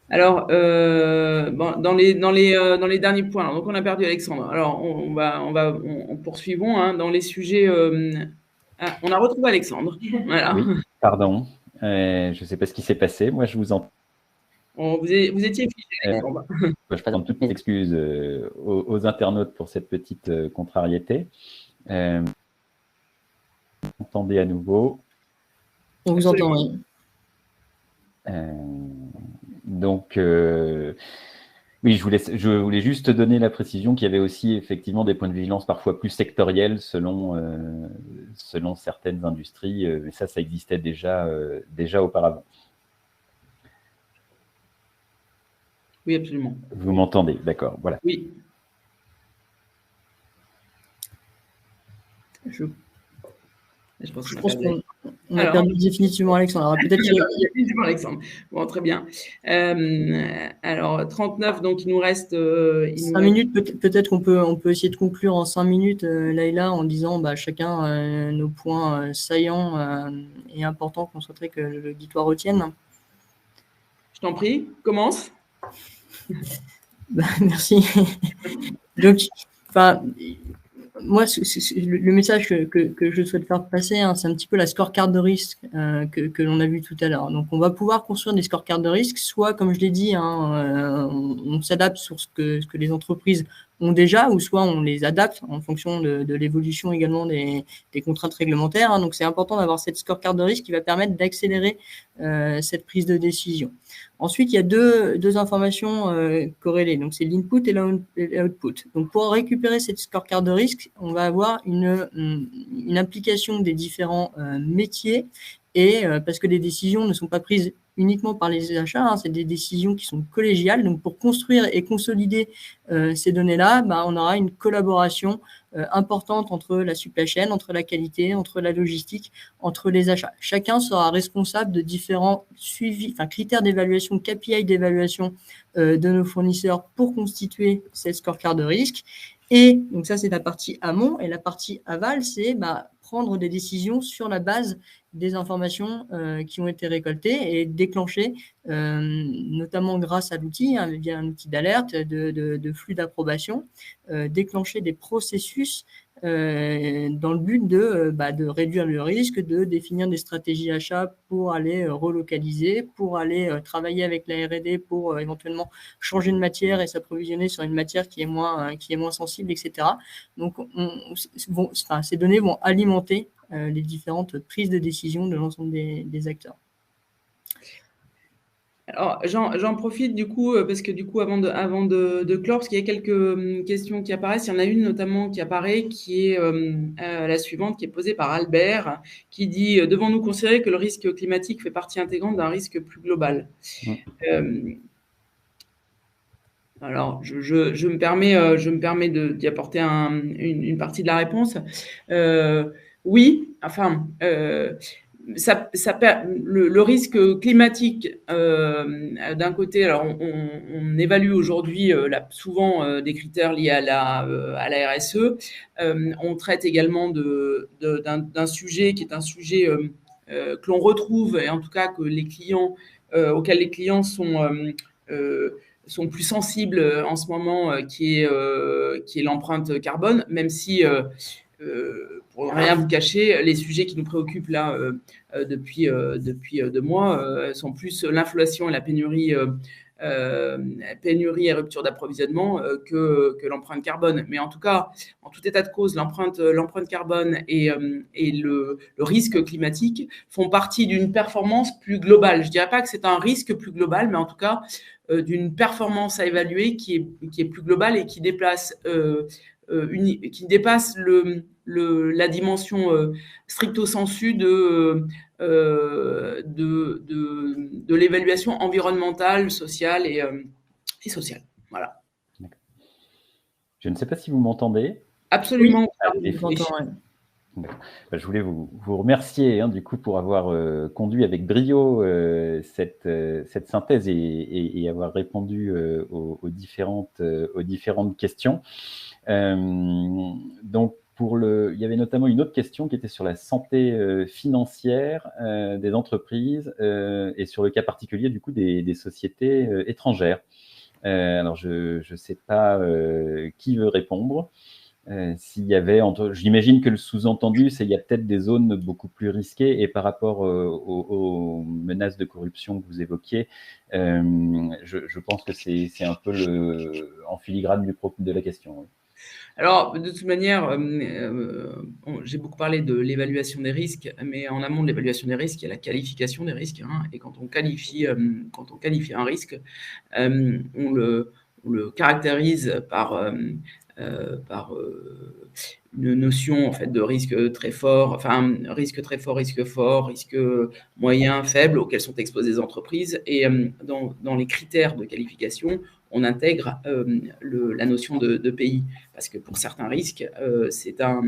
Alors, dans les derniers points, donc on a perdu Alexandre. Alors, on poursuivons dans les sujets. On a retrouvé Alexandre. Voilà. Oui, pardon. Je ne sais pas ce qui s'est passé. Moi, je vous entends. Vous étiez figé. Je présente toutes mes excuses aux internautes pour cette petite contrariété. Entendez à nouveau. On vous entend, oui. Donc, Oui, je voulais juste te donner la précision qu'il y avait aussi effectivement des points de vigilance parfois plus sectoriels selon certaines industries. Mais ça existait déjà auparavant. Oui, absolument. Vous m'entendez, d'accord, voilà. Oui. Je pense qu'on a perdu définitivement Alexandre. Alors, peut-être définitivement Alexandre. Bon, très bien. Alors, 39, donc il nous reste... 5 minutes, peut-être qu'on peut essayer de conclure en 5 minutes, Laïla, en disant chacun nos points saillants et importants qu'on souhaiterait que l'auditoire retienne. Je t'en prie, commence. Merci. Donc, moi, le message que je souhaite faire passer, c'est un petit peu la scorecard de risque que l'on a vu tout à l'heure. Donc, on va pouvoir construire des scorecards de risque, soit, comme je l'ai dit, on s'adapte sur ce que les entreprises ont déjà, ou soit on les adapte en fonction de l'évolution également des contraintes réglementaires. Donc, c'est important d'avoir cette scorecard de risque qui va permettre d'accélérer cette prise de décision. Ensuite, il y a deux informations corrélées. Donc, c'est l'input et l'output. Donc, pour récupérer cette scorecard de risque, on va avoir une implication des différents métiers et parce que les décisions ne sont pas prises uniquement par les achats, c'est des décisions qui sont collégiales. Donc, pour construire et consolider ces données-là, on aura une collaboration importante entre la supply chain, entre la qualité, entre la logistique, entre les achats. Chacun sera responsable de différents critères d'évaluation, KPI d'évaluation de nos fournisseurs pour constituer cette scorecard de risque. Et donc ça, c'est la partie amont. Et la partie aval, c'est prendre des décisions sur la base des informations qui ont été récoltées et déclencher, notamment grâce à l'outil, via un outil d'alerte, de flux d'approbation, déclencher des processus dans le but de réduire le risque, de définir des stratégies achats pour aller relocaliser, pour aller travailler avec la R&D pour éventuellement changer de matière et s'approvisionner sur une matière qui est moins sensible, etc. Donc, ces données vont alimenter les différentes prises de décision de l'ensemble des acteurs. Alors, j'en profite du coup, parce que du coup, avant de clore, parce qu'il y a quelques questions qui apparaissent. Il y en a une notamment qui apparaît, qui est la suivante, qui est posée par Albert, qui dit « Devons-nous considérer que le risque climatique fait partie intégrante d'un risque plus global ?» Alors, je me permets d'y apporter une partie de la réponse. Oui, enfin... le risque climatique, d'un côté, alors on évalue aujourd'hui souvent des critères liés à la RSE. On traite également d'un sujet qui est un sujet que l'on retrouve, et en tout cas auxquels les clients sont plus sensibles en ce moment, qui est l'empreinte carbone, même si pour rien vous cacher, les sujets qui nous préoccupent là depuis 2 mois sont plus l'inflation et la pénurie et rupture d'approvisionnement que l'empreinte carbone. Mais en tout cas, en tout état de cause, l'empreinte carbone et le risque climatique font partie d'une performance plus globale. Je ne dirais pas que c'est un risque plus global, mais en tout cas d'une performance à évaluer qui est plus globale et qui dépasse la dimension stricto sensu de l'évaluation environnementale, sociale et sociale. Voilà. Je ne sais pas si vous m'entendez. Absolument. Oui, je voulais vous remercier du coup pour avoir conduit avec brio cette synthèse et avoir répondu aux différentes questions. Donc il y avait notamment une autre question qui était sur la santé financière des entreprises et sur le cas particulier du coup des sociétés étrangères. Alors je ne sais pas qui veut répondre. S'il y avait, j'imagine que le sous-entendu, c'est qu'il y a peut-être des zones beaucoup plus risquées et par rapport aux menaces de corruption que vous évoquiez, je pense que c'est un peu en filigrane de la question. Oui. Alors, de toute manière, j'ai beaucoup parlé de l'évaluation des risques, mais en amont de l'évaluation des risques, il y a la qualification des risques. Et quand on qualifie un risque, le caractérise par une notion en fait de risque très fort, enfin risque très fort, risque moyen, faible auxquels sont exposées les entreprises. Et dans les critères de qualification, on intègre la notion de pays, parce que pour certains risques, c'est un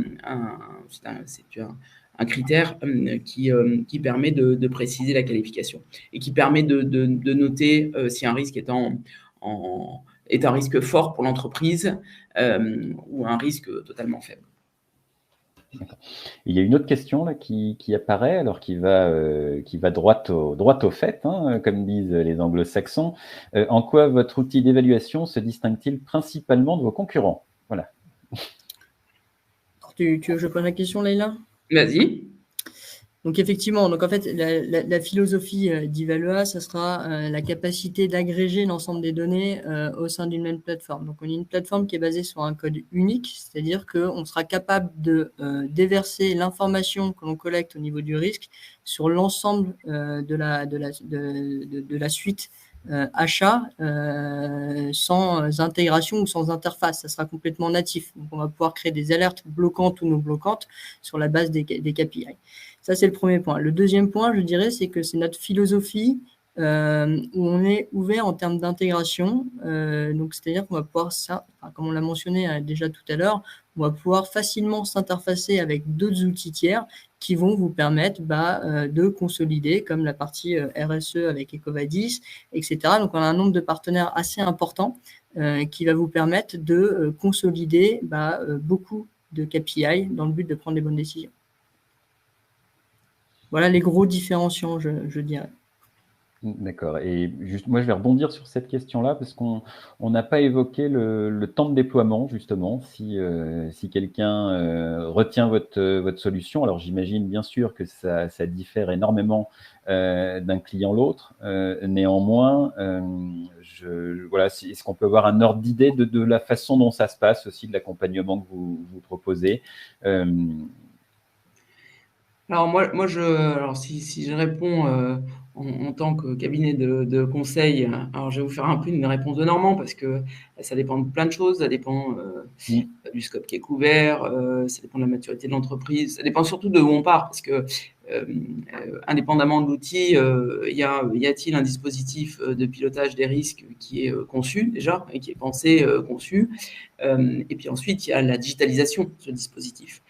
critère qui permet de préciser la qualification et qui permet de noter si un risque est un risque fort pour l'entreprise ou un risque totalement faible. Il y a une autre question là qui apparaît, alors qui va droit au fait, hein, comme disent les anglo-saxons. En quoi votre outil d'évaluation se distingue-t-il principalement de vos concurrents? Voilà. Tu veux que je pose la question, Leïla? Vas-y. Donc effectivement, donc en fait, la philosophie d'Evalua, ça sera la capacité d'agréger l'ensemble des données au sein d'une même plateforme. Donc on a une plateforme qui est basée sur un code unique, c'est-à-dire qu'on sera capable de déverser l'information que l'on collecte au niveau du risque sur l'ensemble de la suite achat sans intégration ou sans interface. Ça sera complètement natif. Donc on va pouvoir créer des alertes bloquantes ou non bloquantes sur la base des KPI. Ça, c'est le premier point. Le deuxième point, je dirais, c'est que c'est notre philosophie où on est ouvert en termes d'intégration. Donc, c'est-à-dire qu'on va pouvoir, comme on l'a mentionné déjà tout à l'heure, on va pouvoir facilement s'interfacer avec d'autres outils tiers qui vont vous permettre de consolider, comme la partie RSE avec EcoVadis, etc. Donc, on a un nombre de partenaires assez important qui va vous permettre de consolider beaucoup de KPI dans le but de prendre les bonnes décisions. Voilà les gros différenciants, je dirais. D'accord. Et juste, moi, je vais rebondir sur cette question-là parce qu'on n'a pas évoqué le temps de déploiement, justement. Si quelqu'un retient votre solution, alors j'imagine bien sûr que ça diffère énormément d'un client à l'autre. Néanmoins, voilà, est-ce qu'on peut avoir un ordre d'idée de la façon dont ça se passe aussi, de l'accompagnement que vous proposez? Alors alors si je réponds en tant que cabinet de conseil, alors je vais vous faire un peu une réponse de Normand parce que ça dépend de plein de choses, ça dépend du scope qui est couvert, ça dépend de la maturité de l'entreprise, ça dépend surtout de où on part parce que indépendamment de l'outil, y a-t-il un dispositif de pilotage des risques qui est conçu déjà et qui est pensé, conçu, et puis ensuite il y a la digitalisation de ce dispositif.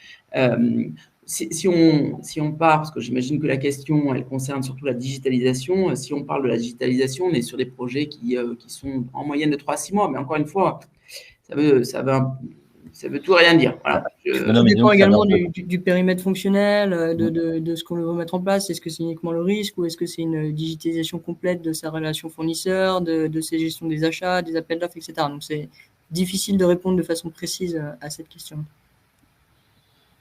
Si on part, parce que j'imagine que la question, elle concerne surtout la digitalisation, si on parle de la digitalisation, on est sur des projets qui sont en moyenne de 3 à 6 mois, mais encore une fois, ça veut tout rien dire. Voilà. Ça dépend également du périmètre fonctionnel, de ce qu'on veut mettre en place. Est-ce que c'est uniquement le risque ou est-ce que c'est une digitalisation complète de sa relation fournisseur, de ses gestions des achats, des appels d'offres, etc. Donc, c'est difficile de répondre de façon précise à cette question.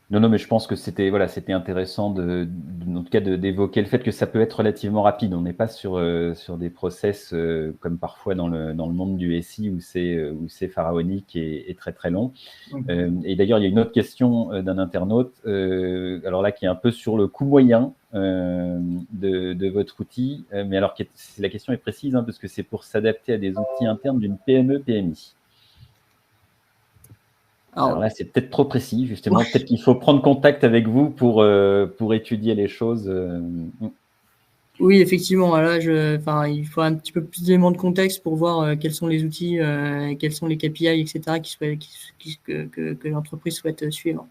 Non, mais je pense que c'était intéressant en tout cas d'évoquer le fait que ça peut être relativement rapide. On n'est pas sur des process comme parfois dans le monde du SI où c'est pharaonique et très très long. Et d'ailleurs, il y a une autre question d'un internaute, alors là qui est un peu sur le coût moyen de votre outil, mais alors la question est précise hein, parce que c'est pour s'adapter à des outils internes d'une PME/PMI. Alors là, c'est peut-être trop précis, justement. Peut-être qu'il faut prendre contact avec vous pour étudier les choses. Oui, effectivement. Là, il faut un petit peu plus d'éléments de contexte pour voir quels sont les outils, quels sont les KPI, etc., que l'entreprise souhaite suivre.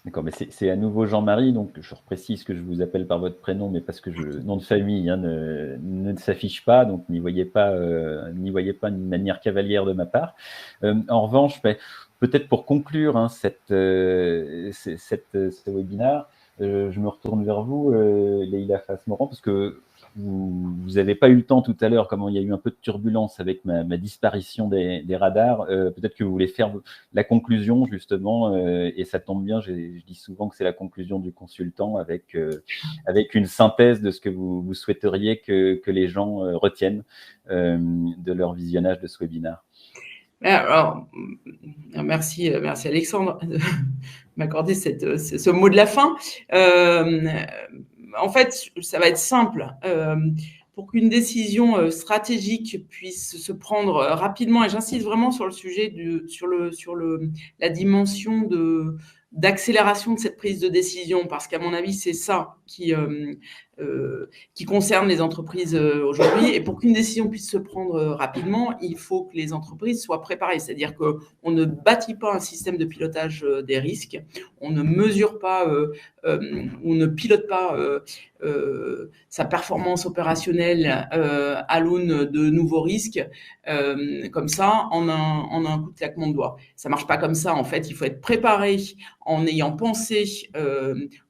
D'accord, mais c'est à nouveau Jean-Marie, donc je reprécise que je vous appelle par votre prénom, mais parce que le nom de famille hein, ne s'affiche pas, donc n'y voyez pas une manière cavalière de ma part. En revanche, peut-être pour conclure hein, ce webinaire, je me retourne vers vous, Leïla Fass-Morand, parce que vous n'avez pas eu le temps tout à l'heure, comme il y a eu un peu de turbulence avec ma disparition des radars, peut-être que vous voulez faire la conclusion justement, et ça tombe bien, je dis souvent que c'est la conclusion du consultant avec une synthèse de ce que vous souhaiteriez que les gens retiennent de leur visionnage de ce webinaire. Alors, merci Alexandre de m'accorder ce mot de la fin. En fait, ça va être simple. pour qu'une décision stratégique puisse se prendre rapidement, et j'insiste vraiment sur le sujet la dimension d'accélération de cette prise de décision, parce qu'à mon avis, c'est ça qui concerne les entreprises aujourd'hui. Et pour qu'une décision puisse se prendre rapidement, il faut que les entreprises soient préparées. C'est-à-dire qu'on ne bâtit pas un système de pilotage des risques, on ne mesure pas, on ne pilote pas sa performance opérationnelle à l'aune de nouveaux risques comme ça en un coup de claquement de doigts. Ça marche pas comme ça. En fait, il faut être préparé en ayant pensé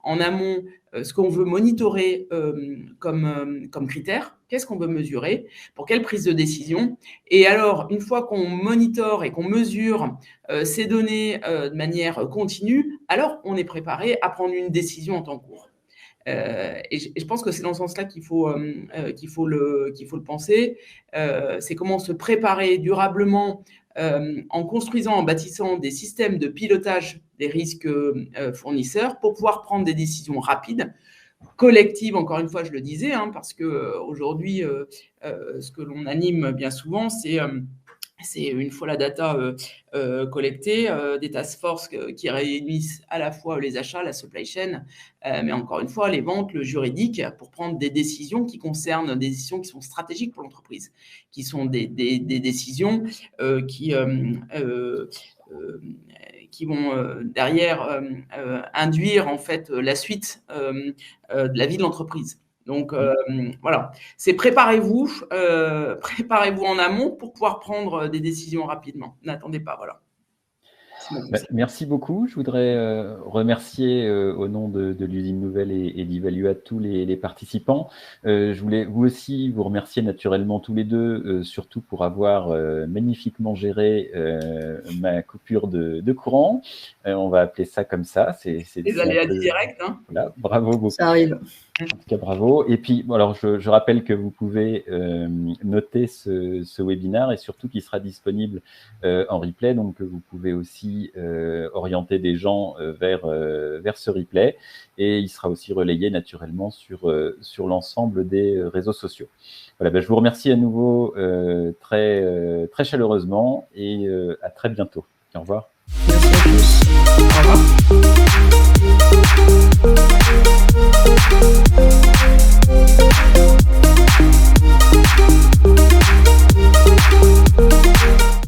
en amont ce qu'on veut monitorer comme critères, qu'est-ce qu'on veut mesurer, pour quelle prise de décision. Et alors, une fois qu'on monitore et qu'on mesure ces données de manière continue, alors on est préparé à prendre une décision en temps court. Et je pense que c'est dans ce sens-là qu'il faut le penser. C'est comment se préparer durablement en construisant, en bâtissant des systèmes de pilotage des risques fournisseurs pour pouvoir prendre des décisions rapides, collectives, encore une fois, je le disais, parce que aujourd'hui, ce que l'on anime bien souvent, c'est une fois la data collectée, des task force qui réunissent à la fois les achats, la supply chain, mais encore une fois les ventes, le juridique, pour prendre des décisions qui concernent des décisions qui sont stratégiques pour l'entreprise, qui sont des décisions qui vont derrière induire en fait la suite de la vie de l'entreprise. Donc voilà, c'est préparez-vous en amont pour pouvoir prendre des décisions rapidement. N'attendez pas, voilà. Merci beaucoup. Je voudrais remercier au nom de l'usine nouvelle et d'Evalua tous les participants. Je voulais vous aussi vous remercier naturellement tous les deux, surtout pour avoir magnifiquement géré ma coupure de courant. On va appeler ça comme ça. C'est les aléas directs. Voilà, bravo beaucoup. Ça arrive. En tout cas, bravo. Et puis, alors, je rappelle que vous pouvez noter ce webinaire et surtout qu'il sera disponible en replay. Donc, vous pouvez aussi orienter des gens vers ce replay. Et il sera aussi relayé naturellement sur l'ensemble des réseaux sociaux. Voilà, je vous remercie à nouveau très chaleureusement et à très bientôt. Au revoir. Merci à tous. Au revoir.